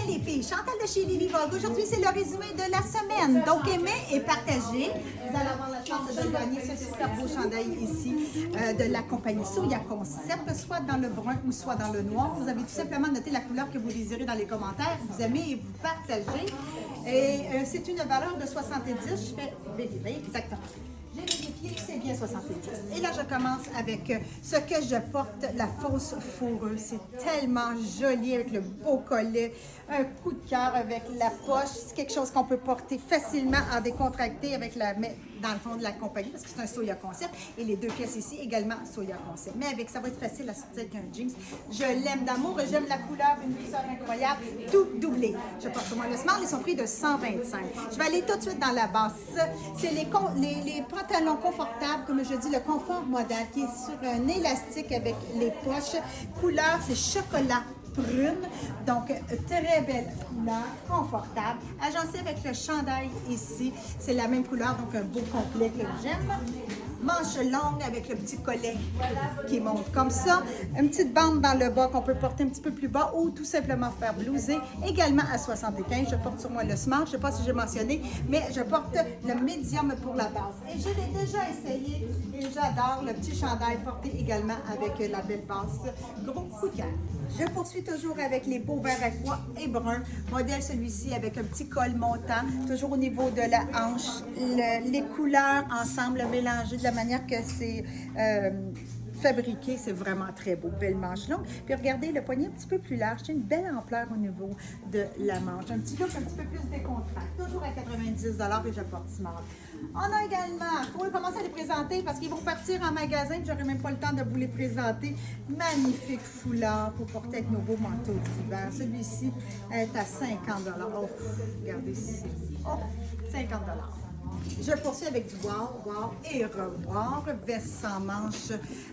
les filles, Chantal de chez Lily Vogue. Aujourd'hui, c'est le résumé de la semaine. Donc, aimez et partagez. Vous allez avoir la chance de gagner ce super beau chandail ici de la compagnie Soya Concept, soit dans le brun ou soit dans le noir. Vous avez tout simplement noté la couleur que vous désirez dans les commentaires. Vous aimez et vous partagez. Et c'est une valeur de 70. Je fais vérifier exactement. J'ai vérifié que c'est bien 70. Et là, je commence avec ce que je porte, la fausse fourrure. C'est tellement joli avec le beau collet, un coup de cœur avec la poche. C'est quelque chose qu'on peut porter facilement en décontracté avec dans le fond de la compagnie parce que c'est un Soya Concept. Et les deux pièces ici également Soya Concept. Mais avec ça va être facile à sortir avec un jeans. Je l'aime d'amour, j'aime la couleur, une douceur incroyable, tout doublé. Je porte sur moi le smart, ils sont pris de 125. Je vais aller tout de suite dans la base. C'est les pantalons confortables, comme je dis, le confort modal qui est sur un élastique avec les poches. Couleur, c'est chocolat prune, donc très belle couleur, confortable. Agencé avec le chandail ici, c'est la même couleur, donc un beau complet que j'aime. Manche longue avec le petit collet qui monte comme ça. Une petite bande dans le bas qu'on peut porter un petit peu plus bas ou tout simplement faire blouser. Également à 75, je porte sur moi le smart, je ne sais pas si j'ai mentionné, mais je porte le médium pour la base. Et je l'ai déjà essayé et j'adore le petit chandail porté également avec la belle base. Gros coup de cœur. Je poursuis toujours avec les beaux verts aqua et bruns. Modèle celui-ci avec un petit col montant, toujours au niveau de la hanche. Les couleurs ensemble mélangées de la manière que c'est fabriqué, c'est vraiment très beau. Belle manche longue. Puis regardez, le poignet un petit peu plus large. C'est une belle ampleur au niveau de la manche. Un petit look un petit peu plus décontracté. Toujours à 90 et je porte smart. On a également, il faut commencer à les présenter parce qu'ils vont partir en magasin. Je n'aurai même pas le temps de vous les présenter. Magnifique foulard pour porter avec nos beaux manteaux d'hiver. Celui-ci est à 50 Oh, regardez ici. Oh, 50 Je poursuis avec du wow et revoir, veste sans manche,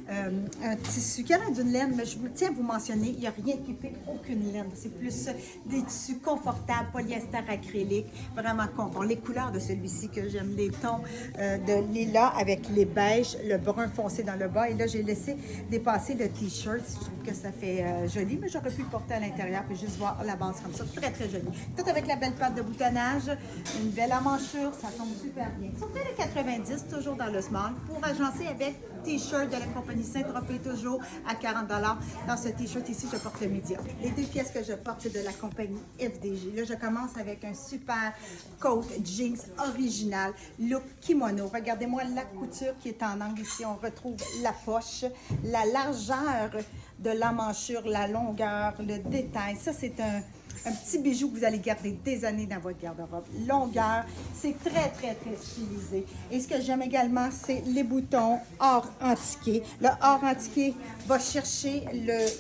un tissu qui a l'air d'une laine, mais je tiens à vous mentionner, il n'y a rien qui pique, aucune laine. C'est plus des tissus confortables, polyester acrylique, vraiment confort. Les couleurs de celui-ci que j'aime, les tons de lilas avec les beiges, le brun foncé dans le bas. Et là, j'ai laissé dépasser le t-shirt. Je trouve que ça fait joli, mais j'aurais pu le porter à l'intérieur et juste voir la base comme ça. Très, très joli. Tout avec la belle patte de boutonnage, une belle emmanchure, ça tombe super bien. Sur les 90, toujours dans le small, pour agencer avec t-shirt de la compagnie Saint-Tropez, toujours à 40 Dans ce t-shirt ici, je porte le médium. Les deux pièces que je porte, c'est de la compagnie FDG. Là, je commence avec un super coat jeans original, look kimono. Regardez-moi la couture qui est en angle ici. On retrouve la poche, la largeur de l'emmanchure, la longueur, le détail. Ça, c'est un petit bijou que vous allez garder des années dans votre garde-robe. Longueur, c'est très, très, très stylisé. Et ce que j'aime également, c'est les boutons or antiqué. Le or antiqué va chercher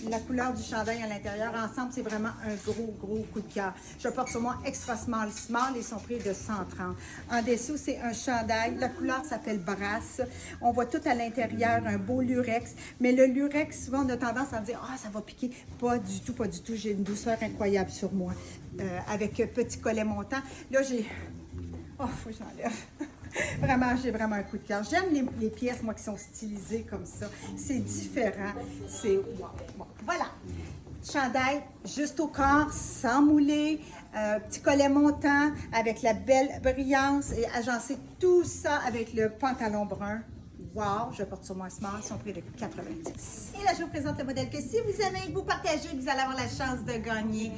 la couleur du chandail à l'intérieur. Ensemble, c'est vraiment un gros, gros coup de cœur. Je porte sur moi extra small. Ils sont pris de 130. En dessous, c'est un chandail. La couleur s'appelle brasse. On voit tout à l'intérieur un beau lurex. Mais le lurex, souvent, on a tendance à dire « Ah, ça va piquer ». Pas du tout, pas du tout. J'ai une douceur incroyable sur moi, avec petit collet montant. Là, j'ai... Oh, faut que j'enlève. Vraiment, j'ai vraiment un coup de cœur. J'aime les pièces, moi, qui sont stylisées comme ça. C'est différent. C'est... Wow. Bon, voilà. Chandail juste au corps, sans mouler, petit collet montant, avec la belle brillance et agencer tout ça avec le pantalon brun. Wow, je porte sur moi smart, ils sont près de 90. Et là, je vous présente le modèle que si vous aimez, vous partagez, vous allez avoir la chance de gagner.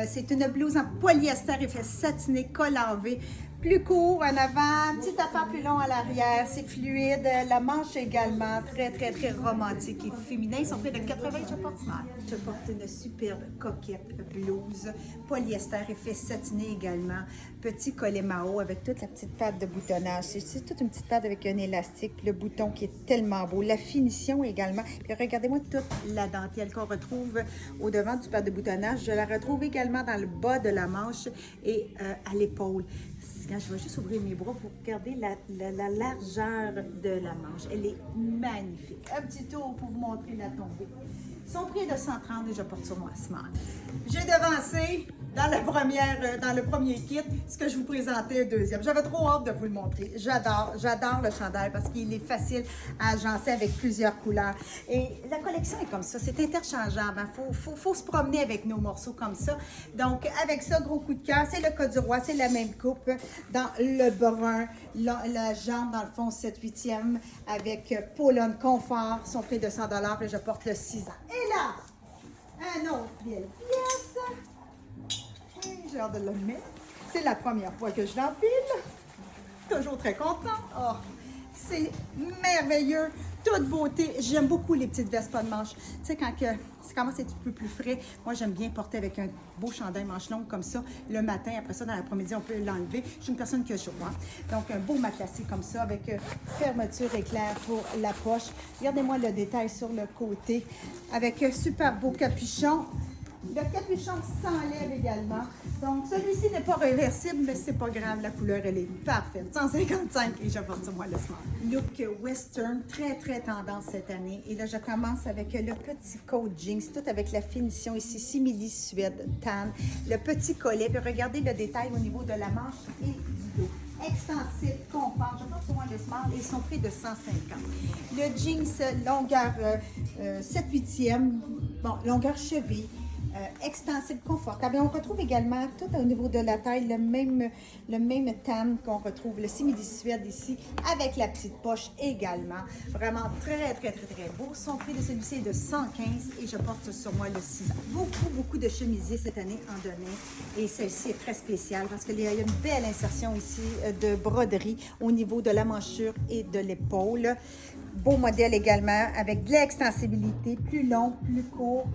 C'est une blouse en polyester, effet satiné, col en V. Plus court en avant, petite affaire plus long à l'arrière, c'est fluide. La manche également, très, très, très romantique et féminin. Ils sont près de 80, je porte smart. Je porte une superbe coquette blouse, polyester, effet satiné également. Petit collet Mao avec toute la petite patte de boutonnage. C'est toute une petite patte avec un élastique, le bouton qui est tellement beau. La finition également. Puis regardez-moi toute la dentelle qu'on retrouve au devant du patte de boutonnage. Je la retrouve également dans le bas de la manche et à l'épaule. Je vais juste ouvrir mes bras pour regarder la largeur de la manche. Elle est magnifique. Un petit tour pour vous montrer la tombée. Ils sont près de 130 et je porte sur moi smart. J'ai devancé dans le premier kit, ce que je vous présentais le deuxième. J'avais trop hâte de vous le montrer. J'adore le chandail parce qu'il est facile à agencer avec plusieurs couleurs. Et la collection est comme ça, c'est interchangeable. Faut se promener avec nos morceaux comme ça. Donc, avec ça, gros coup de cœur, c'est le Code du Roi, c'est la même coupe dans le brun, la jambe dans le fond 7/8e avec Paulone Confort, son prix de 100 $, et je porte le 6 ans. Et là, un autre belle pièce. J'ai hâte de le mettre. C'est la première fois que je l'empile. Toujours très content. Oh, c'est merveilleux. Toute beauté. J'aime beaucoup les petites vestes pas de manches. Tu sais, quand ça commence à être un peu plus frais, moi, j'aime bien porter avec un beau chandail manche longue comme ça le matin. Après ça, dans l'après-midi, on peut l'enlever. Je suis une personne qui a chaud. Hein? Donc, un beau matelassé comme ça avec fermeture éclair pour la poche. Regardez-moi le détail sur le côté avec un super beau capuchon. Le capuchon s'enlève également. Donc, celui-ci n'est pas réversible, mais c'est pas grave. La couleur, elle est parfaite. 155 et j'apporte sur moi le smart. Look western, très, très tendance cette année. Et là, je commence avec le petit coat jeans, tout avec la finition ici, simili suède tan. Le petit collet. Puis regardez le détail au niveau de la manche et du dos. Extensif, confort, je pense au moins le smart et son prix de 150. Le jeans longueur 7/8e, bon, longueur cheville. Extensible, confortable. Et on retrouve également, tout au niveau de la taille, le même tan qu'on retrouve, le simili-suède ici, avec la petite poche également. Vraiment très, très, très, très beau. Son prix de celui-ci est de 115 et je porte sur moi le 6 ans. Beaucoup, beaucoup de chemisiers cette année en donné. Et celle-ci est très spéciale parce qu'il y a une belle insertion ici de broderie au niveau de la manchure et de l'épaule. Beau modèle également avec de l'extensibilité, plus long, plus court.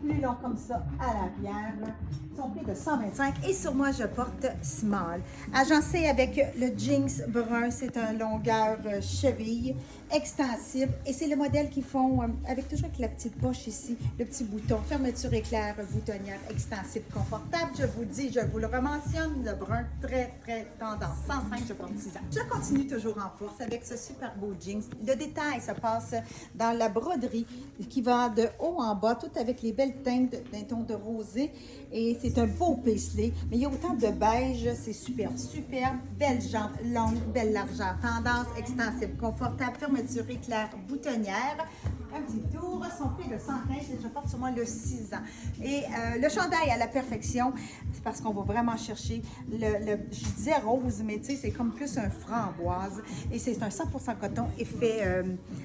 Plus long comme ça à l'arrière. Son prix de 125 et sur moi je porte small. Agencé avec le jeans brun, c'est un longueur cheville extensible et c'est le modèle qu'ils font avec toujours avec la petite poche ici, le petit bouton, fermeture éclair, boutonnière extensible, confortable. Je vous dis, je vous le rementionne, le brun très très tendance. 105, je porte 6 ans. Je continue toujours en force avec ce super beau jeans. Le détail se passe dans la broderie qui va de haut en bas, tout avec les belles teintes d'un ton de rosé et c'est un beau paisley, mais il y a autant de beige, c'est superbe, superbe, belle jambe longue, belle largeur, tendance extensible, confortable, fermeture éclair, boutonnière, un petit tour, son prix de 115 et je porte sur moi le 6 ans. Et le chandail à la perfection, c'est parce qu'on va vraiment chercher je disais rose, mais tu sais, c'est comme plus un framboise et c'est un 100% coton effet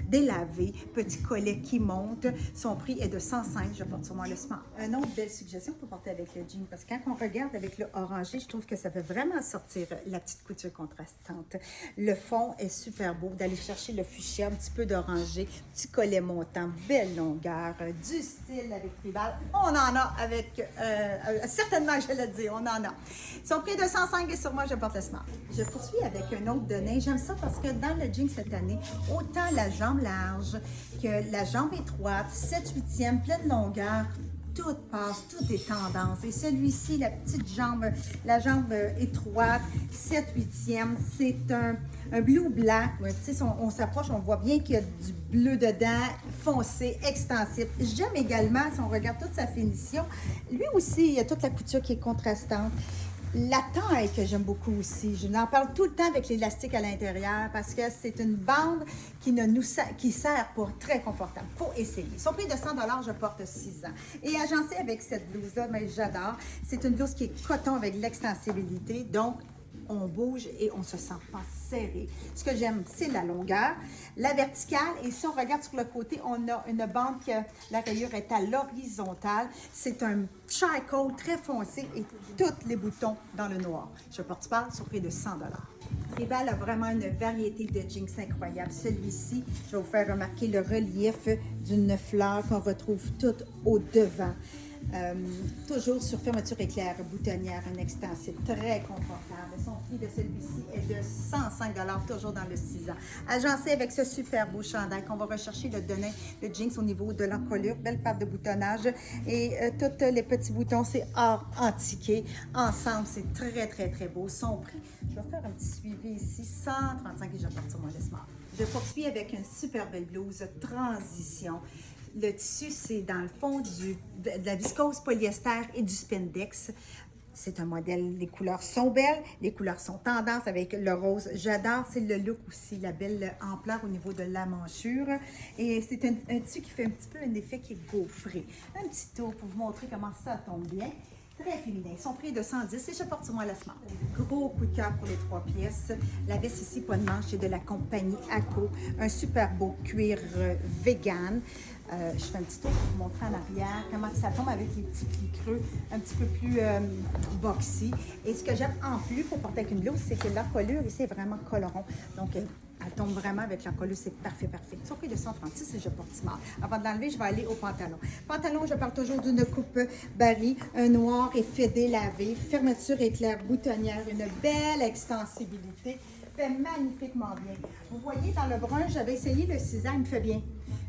délavé, petit collet qui monte, son prix est de 105, je porte sur moi le smart. Une autre belle suggestion pour porter avec le jean, parce que quand on regarde avec le orangé, je trouve que ça fait vraiment sortir la petite couture contrastante. Le fond est super beau, d'aller chercher le fuchsia, un petit peu d'orangé, petit collet montant, belle longueur, du style avec tribal. On en a avec, certainement je le dis, on en a. Son prix de 105 et sur moi, je porte le smart. Je poursuis avec un autre donné. J'aime ça parce que dans le jean cette année, autant la jambe large que la jambe étroite, 7/8e, pleine longueur, tout passe, tout est tendance. Et celui-ci, la jambe étroite, 7/8e, c'est un bleu blanc. Tu sais, on s'approche, on voit bien qu'il y a du bleu dedans, foncé, extensif. J'aime également, si on regarde toute sa finition, lui aussi, il y a toute la couture qui est contrastante. La taille que j'aime beaucoup aussi, je n'en parle tout le temps avec l'élastique à l'intérieur parce que c'est une bande qui sert pour très confortable. Il faut essayer. Son prix de 100 $, je porte 6 ans. Et agencé avec cette blouse-là, mais j'adore. C'est une blouse qui est coton avec l'extensibilité, donc on bouge et on se sent pas serré. Ce que j'aime, c'est la longueur, la verticale. Et si on regarde sur le côté, on a une bande que la rayure est à l'horizontale. C'est un charcoal très foncé et tous les boutons dans le noir. Je porte pas sur prix de 100 $. Tribal a vraiment une variété de jeans incroyable. Celui-ci, je vais vous faire remarquer le relief d'une fleur qu'on retrouve tout au devant. Toujours sur fermeture éclair, boutonnière, un extensible, très confortable. Son prix de celui-ci est de 105 $, toujours dans le 6 ans. Agencé avec ce super beau chandail qu'on va rechercher le jeans au niveau de l'encolure, belle patte de boutonnage et tous les petits boutons, c'est or antiqué. Ensemble, c'est très, très, très beau. Son prix, je vais faire un petit suivi ici, 135 et je porte sur moi le smart. Je poursuis avec une super belle blouse transition. Le tissu, c'est dans le fond de la viscose polyester et du spandex. C'est un modèle, les couleurs sont belles, les couleurs sont tendance avec le rose. J'adore, c'est le look aussi, la belle ampleur au niveau de la manchure. Et c'est un tissu qui fait un petit peu un effet qui est gaufré. Un petit tour pour vous montrer comment ça tombe bien. Très féminin. Son prix est de 110 et je porte sur moi la smart. Gros coup de cœur pour les 3 pièces. La veste ici, pas de manche, c'est de la compagnie ACO. Un super beau cuir vegan. Je fais un petit tour pour vous montrer en arrière comment ça tombe avec les petits plis creux, un petit peu plus boxy. Et ce que j'aime en plus pour porter avec une blouse, c'est que la collure ici est vraiment colorant. Donc, elle tombe vraiment avec la collure, c'est parfait, parfait. Sur prix de 136 et je porte smart. Avant de l'enlever, je vais aller au pantalon. Pantalon, je parle toujours d'une coupe Barry, un noir et fédé lavé, fermeture éclair boutonnière, une belle extensibilité. Fait magnifiquement bien. Vous voyez, dans le brun, j'avais essayé le 6 ans, il me fait bien.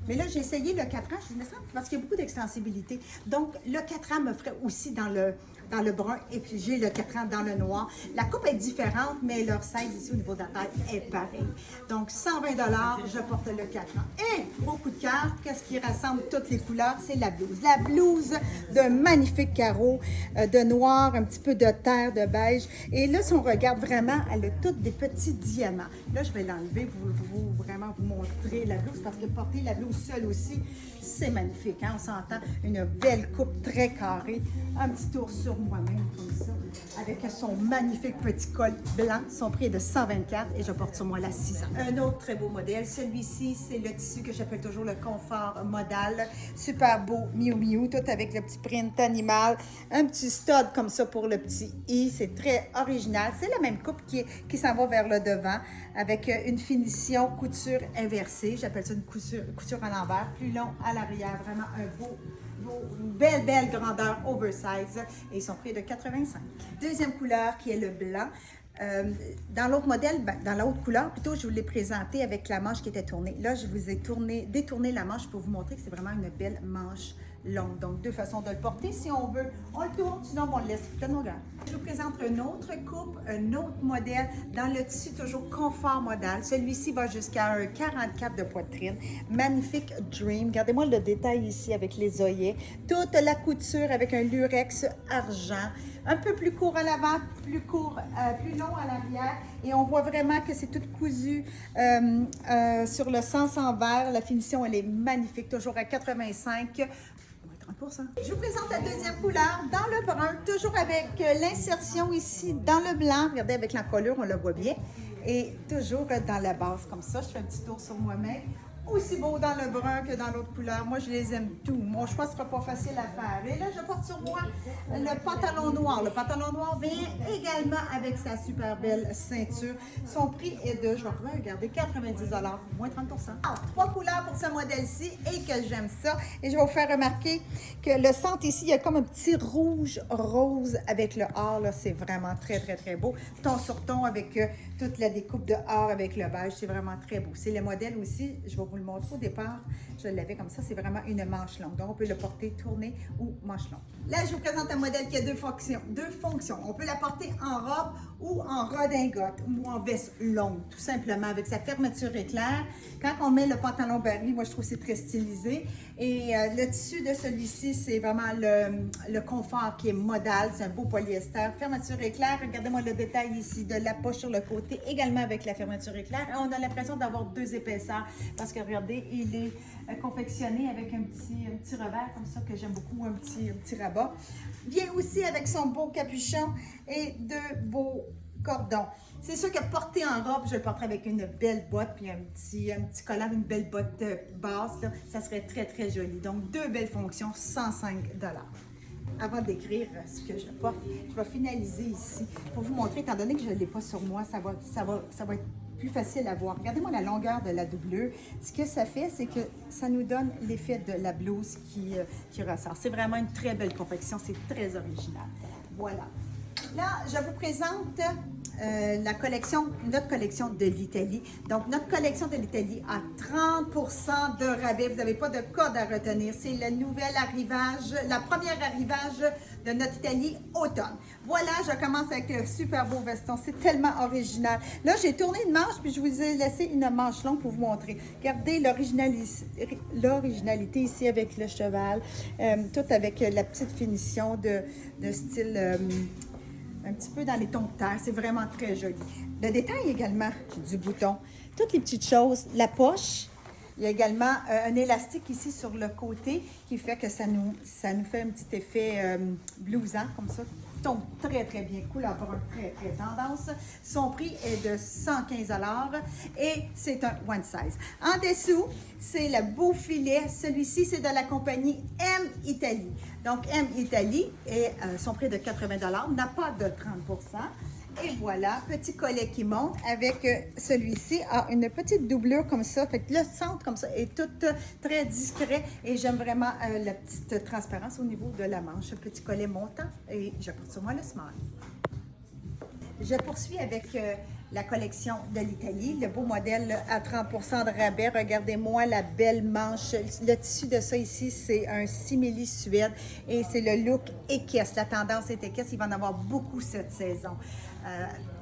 Mais là, j'ai essayé le 4 ans, je me sens parce qu'il y a beaucoup d'extensibilité. Donc, le 4 ans me ferait aussi dans le brun et puis j'ai le 4 ans dans le noir. La coupe est différente, mais leur size ici au niveau de la taille est pareil. Donc, 120 $, je porte le 4 ans. Et, gros coup de cœur, qu'est-ce qui rassemble toutes les couleurs? C'est la blouse. La blouse de magnifiques carreaux, de noir, un petit peu de terre, de beige. Et là, si on regarde vraiment, elle a toutes des petits diamants. Là, je vais l'enlever pour vraiment vous montrer la blouse parce que porter la blouse seule aussi, c'est magnifique. Hein? On s'entend une belle coupe très carrée. Un petit tour sur moi-même comme ça, avec son magnifique petit col blanc. Son prix est de 124 et je porte sur moi la 6 ans. Un autre très beau modèle. Celui-ci, c'est le tissu que j'appelle toujours le confort modal. Super beau Miu Miu, tout avec le petit print animal. Un petit stud comme ça pour le petit i. C'est très original. C'est la même coupe qui s'en va vers le devant avec une finition couture inversée. J'appelle ça une couture à l'envers. Plus long à l'arrière. Vraiment un beau, belle grandeur oversize et ils sont prix de 85. Deuxième couleur qui est le blanc. Dans l'autre modèle, dans l'autre couleur, plutôt, je vous l'ai présenté avec la manche qui était tournée. Là, je vous ai détourné la manche pour vous montrer que c'est vraiment une belle manche longue. Donc, deux façons de le porter. Si on veut, on le tourne, sinon on le laisse pleine longueur. Je vous présente une autre coupe, un autre modèle dans le tissu toujours confort modal. Celui-ci va jusqu'à un 44 de poitrine. Magnifique Dream. Regardez-moi le détail ici avec les œillets. Toute la couture avec un lurex argent. Un peu plus court à l'avant, plus long à l'arrière. Et on voit vraiment que c'est tout cousu sur le sens envers. La finition, elle est magnifique, toujours à 85. 30%. Je vous présente la deuxième couleur dans le brun, toujours avec l'insertion ici dans le blanc. Regardez, avec l'encolure, on le voit bien. Et toujours dans la base, comme ça. Je fais un petit tour sur moi-même. Aussi beau dans le brun que dans l'autre couleur. Moi, je les aime tous. Mon choix ne sera pas facile à faire. Et là, je porte sur moi le pantalon noir. Le pantalon noir vient également avec sa super belle ceinture. Son prix est de, je vais regarder, 90 $, moins 30%. Alors, 3 couleurs pour ce modèle-ci et que j'aime ça. Et je vais vous faire remarquer que le centre ici, il y a comme un petit rouge rose avec le or. C'est vraiment très beau. Ton sur ton avec toute la découpe de or avec le beige. C'est vraiment très beau. C'est le modèle aussi, je vais vous le montrer au départ. Je l'avais comme ça. C'est vraiment une manche longue. Donc, on peut le porter tourné ou manche longue. Là, je vous présente un modèle qui a deux fonctions. On peut la porter en robe ou en redingote ou en veste longue, tout simplement, avec sa fermeture éclair. Quand on met le pantalon Barry, moi, je trouve que c'est très stylisé. Et le tissu de celui-ci, c'est vraiment le confort qui est modal. C'est un beau polyester. Fermeture éclair. Regardez-moi le détail ici de la poche sur le côté, également avec la fermeture éclair. Et on a l'impression d'avoir deux épaisseurs parce que, regardez, il est confectionné avec un petit revers comme ça que j'aime beaucoup, un petit rabat. Vient aussi avec son beau capuchon et de beaux cordons. C'est sûr que porter en robe, je le porterais avec une belle botte puis un petit collant, une belle botte basse, là, ça serait très joli. Donc, deux belles fonctions, 105 $. Avant d'écrire ce que je porte, je vais finaliser ici pour vous montrer, étant donné que je ne l'ai pas sur moi, ça va être plus facile à voir. Regardez-moi la longueur de la doublure. Ce que ça fait, c'est que ça nous donne l'effet de la blouse qui ressort. C'est vraiment une très belle confection. C'est très original. Voilà. Là, je vous présente notre collection de l'Italie. Donc, notre collection de l'Italie a 30% de rabais. Vous n'avez pas de code à retenir. C'est le nouvel arrivage, la première arrivage de notre Italie automne. Voilà, je commence avec le super beau veston. C'est tellement original. Là, j'ai tourné une manche, puis je vous ai laissé une manche longue pour vous montrer. Regardez l'originalité ici avec le cheval. Tout avec la petite finition de style un petit peu dans les tons de terre. C'est vraiment très joli. Le détail également du bouton. Toutes les petites choses. La poche. Il y a également un élastique ici sur le côté qui fait que ça nous fait un petit effet blousant comme ça. Tombe très, très bien. Couleur brun, très, très tendance. Son prix est de 115 $ et c'est un one size. En dessous, c'est le beau filet. Celui-ci, c'est de la compagnie M Italie. Donc, M Italie, et son prix est de 80 $, n'a pas de 30 %. Et voilà, petit collet qui monte avec celui-ci a une petite doublure comme ça. Fait que le centre comme ça est tout très discret et j'aime vraiment la petite transparence au niveau de la manche. Petit collet montant et je porte sur moi le small. Je poursuis avec la collection de l'Italie, le beau modèle à 30 % de rabais. Regardez-moi la belle manche. Le tissu de ça ici, c'est un simili suède et c'est le look équestre. La tendance est équestre. Il va en avoir beaucoup cette saison.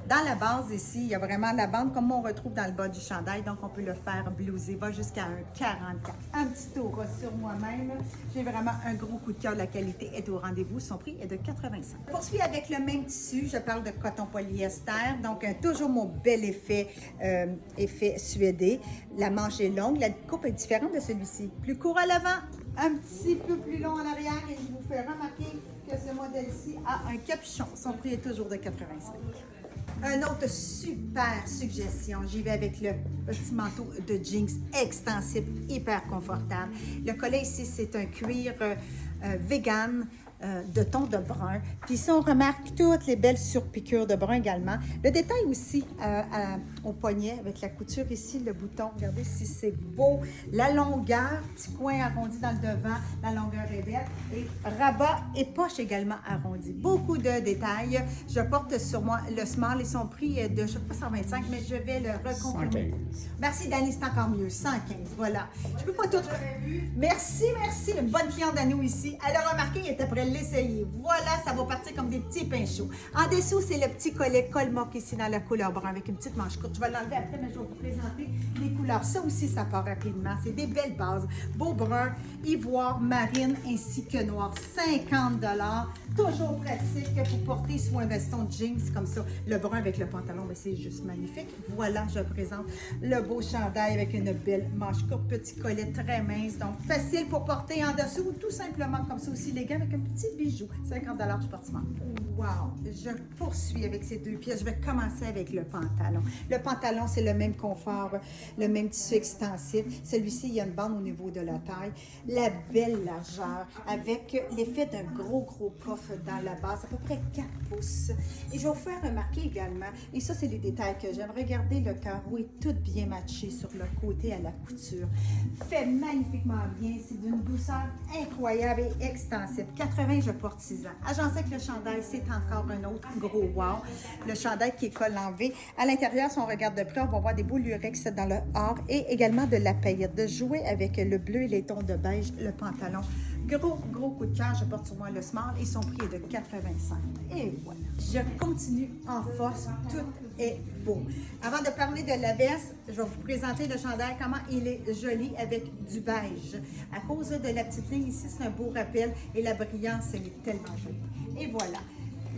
Dans la base ici, il y a vraiment la bande comme on retrouve dans le bas du chandail, donc on peut le faire blouser, va jusqu'à un 44. Un petit tour sur moi-même. J'ai vraiment un gros coup de cœur. La qualité est au rendez-vous. Son prix est de 85. Je poursuis avec le même tissu. Je parle de coton polyester, donc toujours mon bel effet suédé. La manche est longue. La coupe est différente de celui-ci. Plus court à l'avant, un petit peu plus long en arrière et je vous fais remarquer que ce modèle-ci a un capuchon. Son prix est toujours de 85. Un autre super suggestion, j'y vais avec le petit manteau de jeans extensif, hyper confortable. Le collet ici, c'est un cuir vegan de ton de brun. Puis ici, on remarque toutes les belles surpiqûres de brun également. Le détail aussi au poignet avec la couture ici, le bouton. Regardez si c'est beau. La longueur, petit coin arrondi dans le devant, la longueur est belle. Et rabat et poche également arrondi. Beaucoup de détails. Je porte sur moi le small et son prix est de, je ne sais pas, 125, mais je vais le reconfirmer. 115. Merci Dani, c'est encore mieux. 115, voilà. Je peux pas tout... Merci, merci. Une bonne cliente à nous ici. Elle a remarqué, elle était prête à l'essayer. Voilà, ça va partir comme des petits pains chauds. En dessous, c'est le petit collet colmoc ici dans la couleur brun avec une petite manche courte. Je vais l'enlever après, mais je vais vous présenter les couleurs. Ça aussi, ça part rapidement. C'est des belles bases. Beau brun, ivoire, marine ainsi que noir. 50 $. Toujours pratique pour porter sous un veston de jeans comme ça. Le brun avec le pantalon, c'est juste magnifique. Voilà, je présente le beau chandail avec une belle manche courte, petit collet très mince. Donc, facile pour porter en dessous ou tout simplement comme ça aussi, les gars, avec un petit bijou. 50 $, je porte souvent. Wow! Je poursuis avec ces deux pièces. Je vais commencer avec le pantalon. Le pantalon, c'est le même confort, le même tissu extensif. Celui-ci, il y a une bande au niveau de la taille. La belle largeur avec l'effet d'un gros coffre dans la base, à peu près 4 pouces. Et je vais vous faire remarquer également, et ça, c'est les détails que j'aime. Regardez le carreau est tout bien matché sur le côté à la couture. Fait magnifiquement bien. C'est d'une douceur incroyable et extensive. 80, je porte 6 ans. Agencé avec le chandail, c'est encore un autre gros wow. Le chandail qui est col en V. À l'intérieur, si on regarde de près, on va voir des beaux lurex dans le or et également de la paillette. De jouer avec le bleu et les tons de beige, le pantalon. Gros coup de cœur, je porte sur moi le small et son prix est de 85. Et voilà. Je continue en force, tout est beau. Avant de parler de la veste, je vais vous présenter le chandail, comment il est joli avec du beige. À cause de la petite ligne ici, c'est un beau rappel et la brillance, elle est tellement jolie. Et voilà.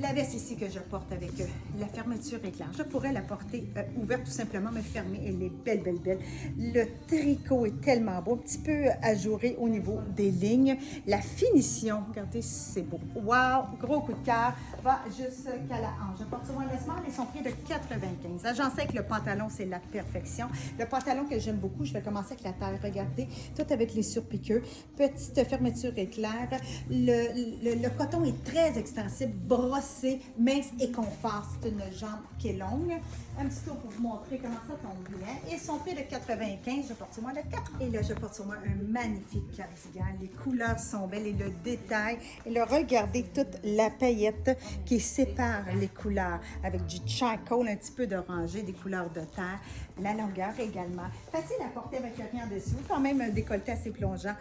La veste ici que je porte avec la fermeture éclair, je pourrais la porter ouverte tout simplement, mais fermée, elle est belle. Le tricot est tellement beau, un petit peu ajouré au niveau des lignes. La finition, regardez si c'est beau. Wow, gros coup de cœur, va jusqu'à la hanche. Je porte sur moi le small et son prix de 95. Agencé avec le pantalon, c'est la perfection. Le pantalon que j'aime beaucoup, je vais commencer avec la taille. Regardez, tout avec les surpiqûres. Petite fermeture éclair. Le coton est très extensif, brossé, mince et confort. C'est une jambe qui est longue. Un petit tour pour vous montrer comment ça tombe bien. Et son prix de 95, je porte sur moi le 4. Et là, je porte sur moi un magnifique cardigan. Les couleurs sont belles et le détail. Et là, regardez toute la paillette qui sépare les couleurs avec du charcoal, un petit peu d'orangé, des couleurs de terre. La longueur également. Facile à porter avec rien en dessous. Quand même un décolleté assez plongeant.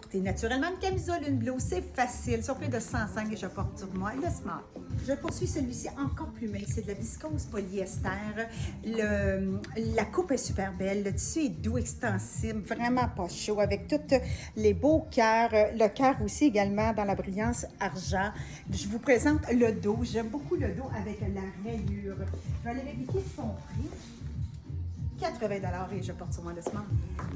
porter naturellement une camisole, une blouse, c'est facile. Sur près de 105 et je porte sur moi le small. Je poursuis celui-ci encore plus mince, c'est de la viscose polyester. La coupe est super belle, le tissu est doux, extensible, vraiment pas chaud, avec tous les beaux cœurs, le cœur aussi également dans la brillance argent. Je vous présente le dos, j'aime beaucoup le dos avec la rayure. Je vais aller vérifier son prix. 80 $ et je porte sur moi le small.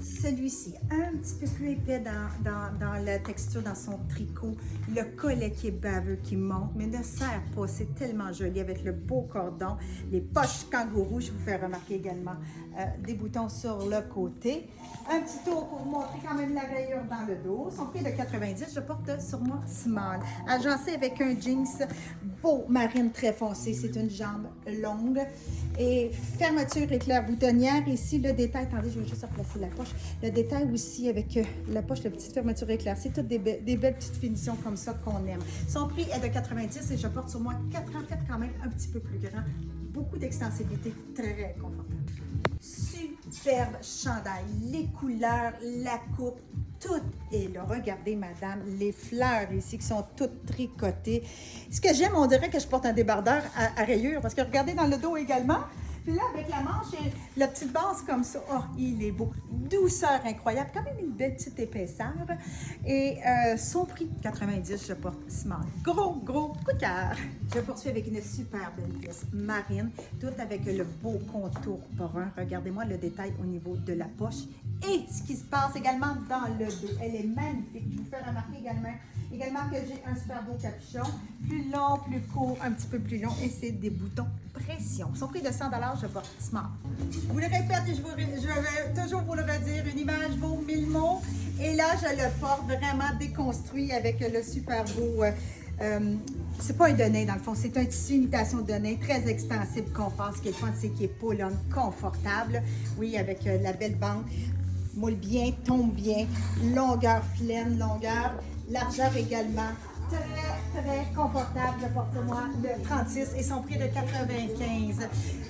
Celui-ci, un petit peu plus épais dans la texture, dans son tricot. Le collet qui est baveux, qui monte, mais ne serre pas. C'est tellement joli avec le beau cordon. Les poches kangourou, je vous fais remarquer également des boutons sur le côté. Un petit tour pour vous montrer quand même la rayure dans le dos. Son prix est de 90, je porte sur moi small. Agencé avec un jeans beau marine très foncé. C'est une jambe longue. Et fermeture éclair boutonnière. Ici, le détail, attendez, je vais juste replacer la poche. Le détail aussi avec la poche, la petite fermeture éclair. C'est toutes des belles petites finitions comme ça qu'on aime. Son prix est de 90 et je porte sur moi 84 quand même un petit peu plus grand. Beaucoup d'extensibilité, très confortable. Superbe chandail, les couleurs, la coupe, tout est là. Regardez, madame, les fleurs ici qui sont toutes tricotées. Ce que j'aime, on dirait que je porte un débardeur à rayures parce que regardez dans le dos également. Puis là, avec la manche et la petite base comme ça, oh, il est beau. Douceur incroyable, quand même une belle petite épaisseur. Et son prix, 90, je porte small. Gros coup de cœur. Je poursuis avec une super belle pièce marine, tout avec le beau contour brun. Regardez-moi le détail au niveau de la poche. Et ce qui se passe également dans le dos. Elle est magnifique. Je vous fais remarquer également que j'ai un super beau capuchon. Plus long, plus court, un petit peu plus long. Et c'est des boutons pression. Son prix de 100 $, je porte small. Je vous le répète et je vais toujours vous le redire, une image vaut 1000 mots. Et là, je le porte vraiment déconstruit avec le super beau... c'est pas un denim dans le fond, c'est un tissu imitation de denim, très extensible, confort. Ce qui est le fun, c'est qu'il est polonne, confortable. Oui, avec la belle bande. Moule bien, tombe bien, longueur pleine, longueur, largeur également. Très confortable. Je porte sur moi le 36 et son prix de 95.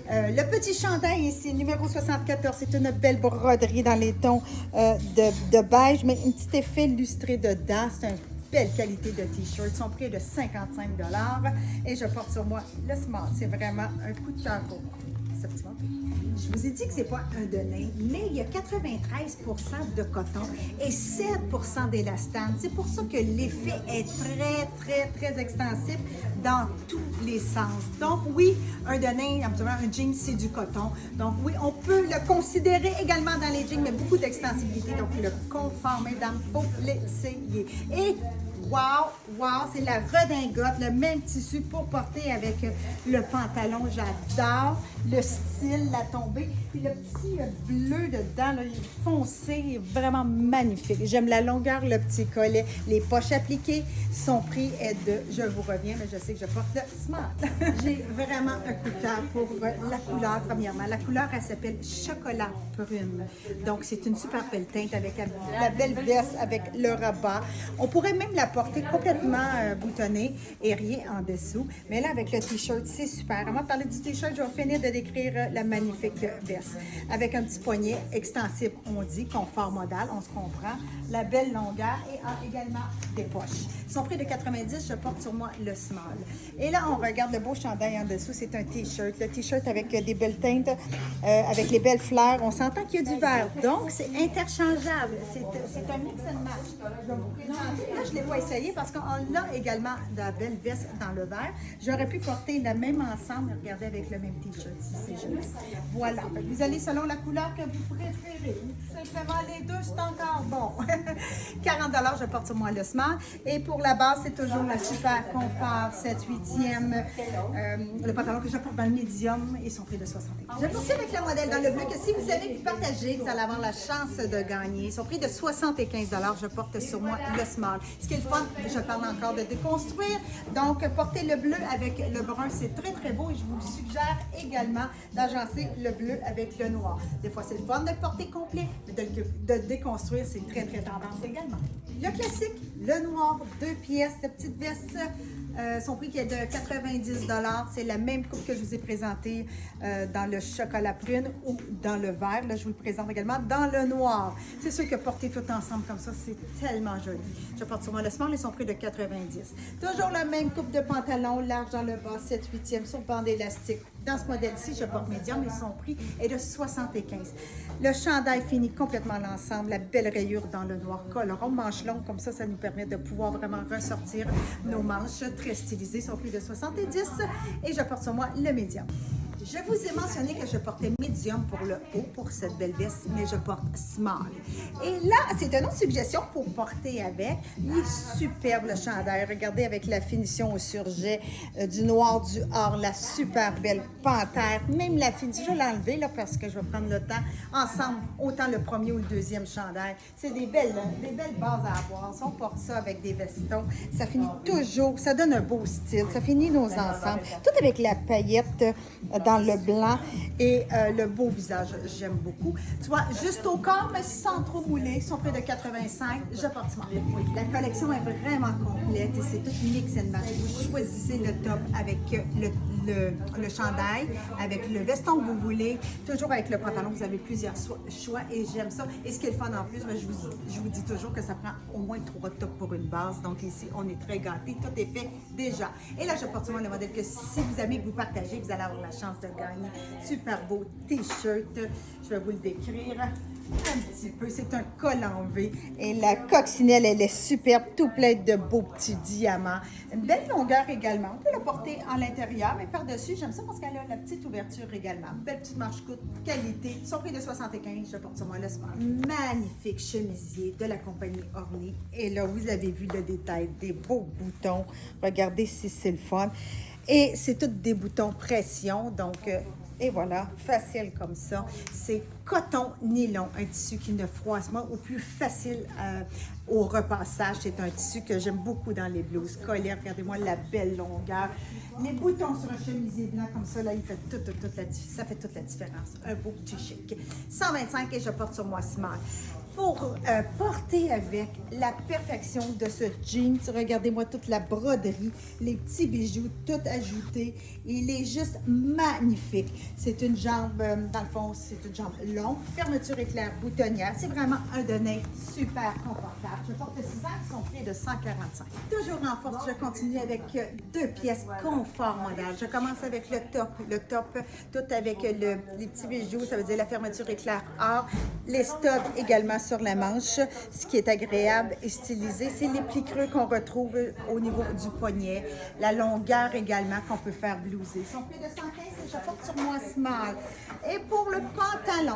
Le petit chandail ici, numéro 74, c'est une belle broderie dans les tons de beige, mais un petit effet lustré dedans. C'est une belle qualité de t-shirt. Son prix est de 55 $ et je porte sur moi le small. C'est vraiment un coup de cœur pour moi. Je vous ai dit que c'est pas un denim, mais il y a 93 % de coton et 7 % d'élastane. C'est pour ça que l'effet est très extensif dans tous les sens. Donc oui, un denim, un jean, c'est du coton. Donc oui, on peut le considérer également dans les jeans, mais beaucoup d'extensibilité. Donc le confort, mesdames, faut l'essayer. Et wow, c'est la redingote, le même tissu pour porter avec le pantalon. J'adore le style, la tombée. Puis le petit bleu dedans, là, il est foncé, il est vraiment magnifique. J'aime la longueur, le petit collet, les poches appliquées. Son prix est de, je vous reviens, mais je sais que je porte le smart. J'ai vraiment un coup de cœur pour la couleur, premièrement. La couleur, elle s'appelle chocolat prune. Donc, c'est une super belle teinte avec la belle veste, avec le rabat. On pourrait même la porter complètement boutonnée et rien en dessous. Mais là, avec le t-shirt, c'est super. Avant de parler du t-shirt, je vais finir de décrire la magnifique veste. Avec un petit poignet extensible, on dit, confort modal, on se comprend. La belle longueur et également des poches. Son prix de 90, je porte sur moi le small. Et là, on regarde le beau chandail en dessous, c'est un t-shirt. Le t-shirt avec des belles teintes, avec les belles fleurs. On s'entend qu'il y a du vert. Donc, c'est interchangeable. C'est un mix and match. Je vais vous présenter. Là, je ne l'ai pas essayé parce qu'on a également de la belle veste dans le vert. J'aurais pu porter le même ensemble, regardez, avec le même t-shirt. C'est joli. Voilà. Vous allez selon la couleur que vous préférez. Tout simplement, les deux, c'est encore bon. 40 $, je porte sur moi le small. Et pour la base, c'est toujours le super confort 7/8e. Le pantalon que je porte dans le médium et son prix de 75. Je poursuis avec le modèle dans le bleu que si vous savez vous partagez, vous allez avoir la chance de gagner. Son prix de 75 $, je porte sur moi le small. Ce qui est le fun, je parle encore de déconstruire. Donc, porter le bleu avec le brun, c'est très beau et je vous suggère également d'agencer le bleu avec le noir. Des fois, c'est le fun de le porter complet, mais de le déconstruire, c'est très tendance également. Le classique, le noir, 2 pièces, la petite veste Son prix qui est de 90 $. C'est la même coupe que je vous ai présentée dans le chocolat prune ou dans le vert. Là, je vous le présente également dans le noir. C'est sûr que porter tout ensemble comme ça, c'est tellement joli. Je porte sur moi le small et son prix de 90. Toujours la même coupe de pantalon, large dans le bas, 7/8e sur bande élastique. Dans ce modèle-ci, je porte médium et son prix est de 75. Le chandail finit complètement l'ensemble, la belle rayure dans le noir colorant, manche longue, comme ça nous permet de pouvoir vraiment ressortir nos manches, très stylisées, son prix de 70 et je porte sur moi le médium. Je vous ai mentionné que je portais médium pour le haut, pour cette belle veste, mais je porte small. Et là, c'est une autre suggestion pour porter avec. Il est superbe le chandail. Regardez avec la finition au surjet, du noir, du or, la super belle panthère. Même la finition, je vais l'enlever là parce que je vais prendre le temps ensemble, autant le premier ou le deuxième chandail. C'est des belles bases à avoir. Si on porte ça avec des vestons, ça finit toujours, ça donne un beau style, ça finit nos ensembles. Tout avec la paillette dans le blanc et le beau visage, j'aime beaucoup. Tu vois, juste au corps, mais sans trop mouler, son prix de 85, je porte small. La collection est vraiment complète et c'est tout mix and match. Vous choisissez le top avec le chandail, avec le veston que vous voulez, toujours avec le pantalon, vous avez plusieurs choix et j'aime ça. Et ce qui est le fun en plus, ben, je vous dis toujours que ça prend au moins 3 tops pour une base, donc ici, on est très gâtés, tout est fait déjà. Et là, je porte souvent le modèle que si vous aimez que vous partagez, vous allez avoir la chance de gagner. Super beau t-shirt, je vais vous le décrire un petit peu, c'est un col en V et la coccinelle, elle est superbe, tout plein de beaux petits diamants. Une belle longueur également, on peut la porter en l'intérieur, mais par-dessus, j'aime ça parce qu'elle a la petite ouverture également. Belle petite manche courte, qualité, son prix de 75, je porte sur moi le small. Magnifique chemisier de la compagnie Orly. Et là, vous avez vu le détail, des beaux boutons. Regardez si c'est le fun. Et c'est tous des boutons pression, donc et voilà, facile comme ça. C'est coton nylon, un tissu qui ne froisse pas ou plus facile au repassage. C'est un tissu que j'aime beaucoup dans les blouses scolaires. Regardez-moi la belle longueur. Les boutons sur un chemisier blanc comme ça, là, il fait ça fait toute la différence. Un beau petit chic. 125 et je porte sur moi small. Pour porter avec la perfection de ce jeans, regardez-moi toute la broderie, les petits bijoux, tout ajouté. Il est juste magnifique. C'est une jambe, dans le fond, c'est une jambe longue, fermeture éclair, boutonnière. C'est vraiment un donné super confortable. Je porte 6 ans qui sont prix de 145. Toujours en force, je continue avec 2 pièces confort modal. Je commence avec le top, tout avec les petits bijoux, ça veut dire la fermeture éclair or, les studs également sur la manche. Ce qui est agréable et stylisé, c'est les plis creux qu'on retrouve au niveau du poignet, la longueur également qu'on peut faire blouser. Son prix de 115 et je porte sur moi small. Et pour le pantalon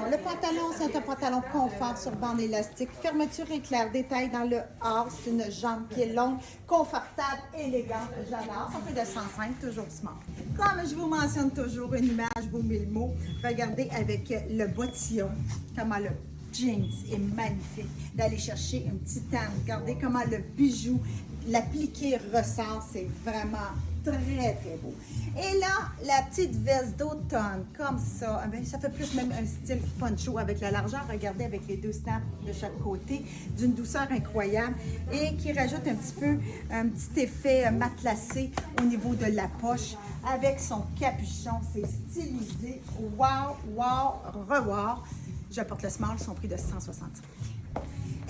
c'est un pantalon confort sur bande élastique, fermeture éclair, détail dans le or, c'est une jambe qui est longue, confortable, élégante, j'adore. Son prix de 105, toujours small. Comme je vous mentionne toujours, une image vaut 1000 mots. Regardez avec le bottillon, comment le jeans est magnifique. D'aller chercher une titane. Regardez comment le bijou, l'appliqué ressort, c'est vraiment très, très beau. Et là, la petite veste d'automne, comme ça, bien, ça fait plus même un style poncho avec la largeur. Regardez avec les 2 stamps de chaque côté, d'une douceur incroyable et qui rajoute un petit effet matelassé au niveau de la poche avec son capuchon. C'est stylisé. Wow, wow, revoir. Je porte le small, son prix de 165.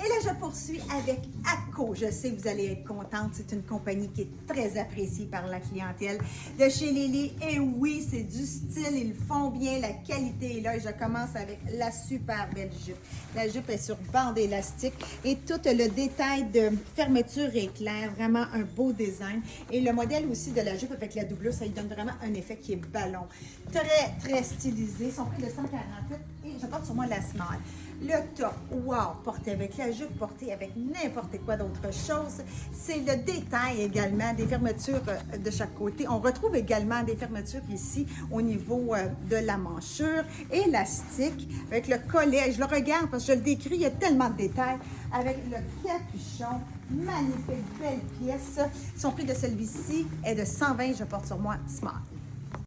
Et là, je poursuis avec ACO. Je sais que vous allez être contente. C'est une compagnie qui est très appréciée par la clientèle de chez Lily. Et oui, c'est du style. Ils font bien. La qualité est là. Et je commence avec la super belle jupe. La jupe est sur bande élastique et tout le détail de fermeture éclair. Vraiment un beau design. Et le modèle aussi de la jupe avec la doublure, ça lui donne vraiment un effet qui est ballon. Très, très stylisé. Son prix de 148 et je porte sur moi la small. Le top, wow, porté avec la jupe, porté avec n'importe quoi d'autre chose. C'est le détail également des fermetures de chaque côté. On retrouve également des fermetures ici au niveau de la manchure, élastique, avec le collet. Je le regarde parce que je le décris, il y a tellement de détails. Avec le capuchon, magnifique, belle pièce. Son prix de celui-ci est de 120, je porte sur moi small.